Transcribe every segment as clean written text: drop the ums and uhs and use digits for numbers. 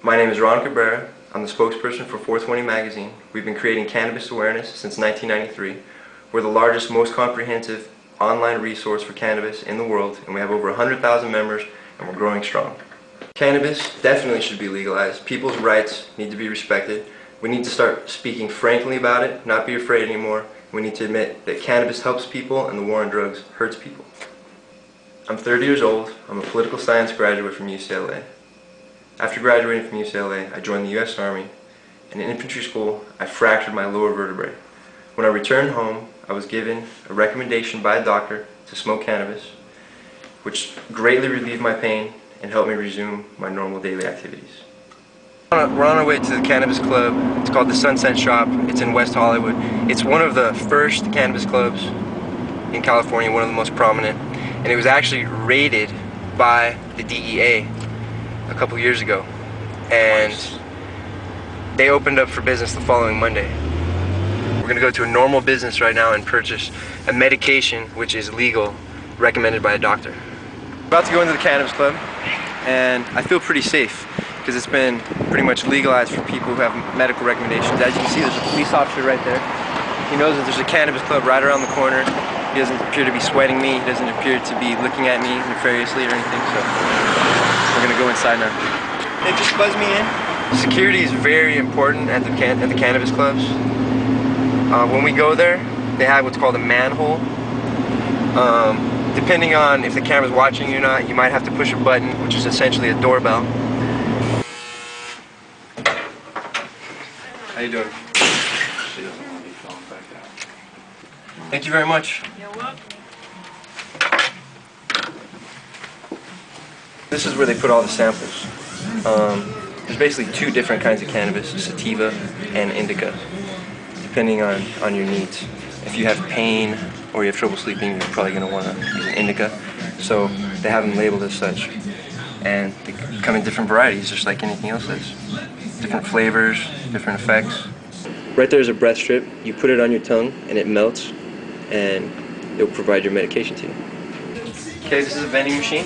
My name is Ron Cabrera. I'm the spokesperson for 420 magazine. We've been creating cannabis awareness since 1993. We're the largest, most comprehensive online resource for cannabis in the world, and we have over 100,000 members, and we're growing strong. Cannabis definitely should be legalized. People's rights need to be respected. We need to start speaking frankly about it, not be afraid anymore. We need to admit that cannabis helps people and the war on drugs hurts people. I'm 30 years old. I'm a political science graduate from UCLA. After graduating from UCLA, I joined the U.S. Army, and in infantry school, I fractured my lower vertebrae. When I returned home, I was given a recommendation by a doctor to smoke cannabis, which greatly relieved my pain and helped me resume my normal daily activities. We're on our way to the cannabis club. It's called the Sunset Shop. It's in West Hollywood. It's one of the first cannabis clubs in California, one of the most prominent, and it was actually raided by the DEA a couple years ago, and they opened up for business the following Monday. We're going to go to a normal business right now and purchase a medication which is legal, recommended by a doctor. I'm about to go into the cannabis club, and I feel pretty safe because it's been pretty much legalized for people who have medical recommendations. As you can see, there's a police officer right there. He knows that there's a cannabis club right around the corner. He doesn't appear to be sweating me. He doesn't appear to be looking at me nefariously or anything, so we're gonna go inside now. They just buzz me in. Security is very important at the cannabis clubs. When we go there, they have what's called a manhole. Depending on if the camera's watching you or not, you might have to push a button, which is essentially a doorbell. How you doing? Thank you very much. You're welcome. This is where they put all the samples. There's basically two different kinds of cannabis, sativa and indica, depending on your needs. If you have pain or you have trouble sleeping, you're probably going to want to use an indica. So they have them labeled as such. And they come in different varieties, just like anything else is. Different flavors, different effects. Right there is a breath strip. You put it on your tongue and it melts, and it'll provide your medication to you. Okay, this is a vending machine.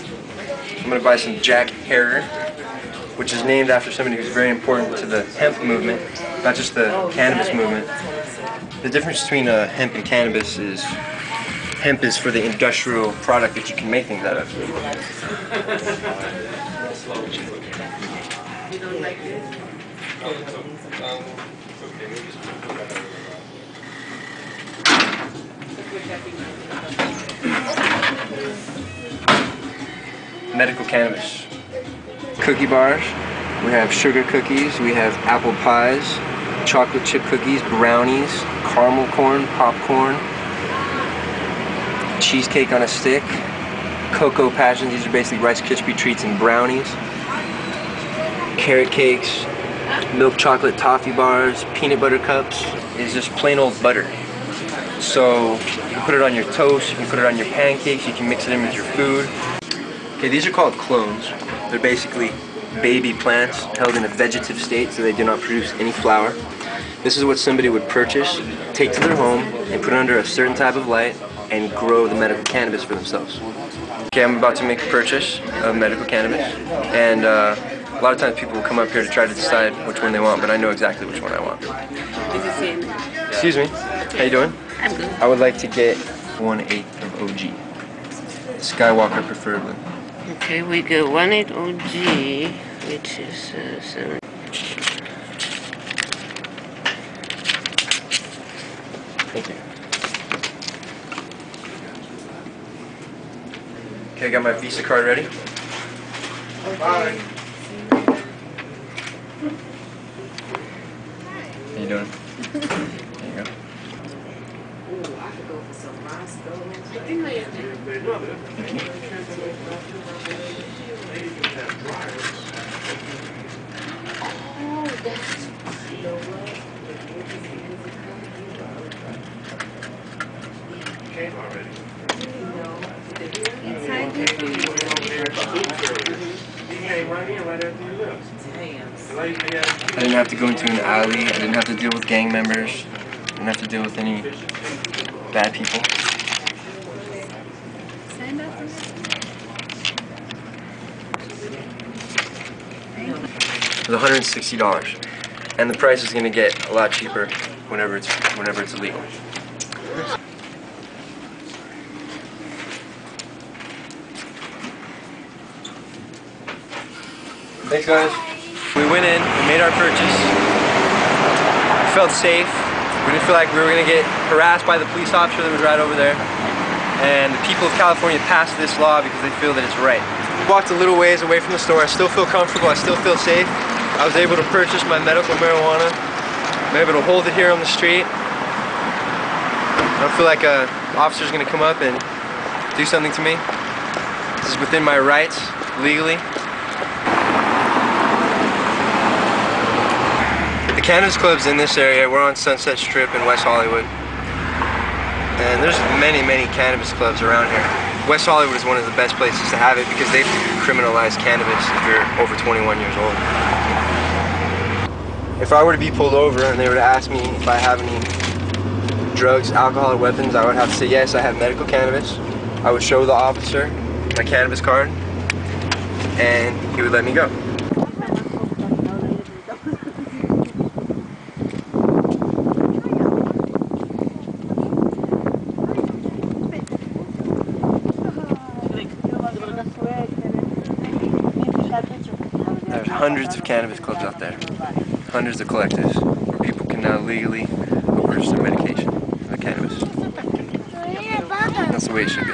I'm going to buy some Jack Herer, which is named after somebody who's very important to the hemp movement, not just the cannabis movement. The difference between hemp and cannabis is hemp is for the industrial product that you can make things out of. Medical Cannabis. Cookie bars. We have sugar cookies, we have apple pies, chocolate chip cookies, brownies, caramel corn, popcorn, cheesecake on a stick, cocoa passions. These are basically Rice Krispie treats and brownies, carrot cakes, milk chocolate toffee bars, peanut butter cups. It's just plain old butter. So you can put it on your toast, you can put it on your pancakes, you can mix it in with your food. Okay, these are called clones. They're basically baby plants held in a vegetative state, so they do not produce any flower. This is what somebody would purchase, take to their home, and put it under a certain type of light and grow the medical cannabis for themselves. Okay, I'm about to make a purchase of medical cannabis, and a lot of times people will come up here to try to decide which one they want, but I know exactly which one I want. Excuse me, how you doing? I'm good. I would like to get 1/8 of OG. Skywalker preferably. Okay, we go 1/8 OG, which is 7. Thank you. Okay, I got my Visa card ready. Bye. How you doing? There you go. I could go for some Moscow. Oh, that's Came already. inside He came right in right after you left. I didn't have to go into an alley. I didn't have to deal with gang members. I didn't have to deal with any bad people. Stand up for me. is $160, and the price is going to get a lot cheaper whenever it's illegal. Thanks, guys. We went in, we made our purchase. We felt safe. We didn't feel like we were going to get harassed by the police officer that was right over there. And the people of California passed this law because they feel that it's right. We walked a little ways away from the store. I still feel comfortable. I still feel safe. I was able to purchase my medical marijuana. I'm able to hold it here on the street. I don't feel like an officer's going to come up and do something to me. This is within my rights, legally. The cannabis clubs in this area, we're on Sunset Strip in West Hollywood. And there's many, many cannabis clubs around here. West Hollywood is one of the best places to have it because they've criminalized cannabis if you're over 21 years old. If I were to be pulled over and they were to ask me if I have any drugs, alcohol, or weapons, I would have to say yes, I have medical cannabis. I would show the officer my cannabis card and he would let me go. There's hundreds of cannabis clubs out there, hundreds of collectives, where people can now legally purchase their medication, their cannabis. That's the way it should be.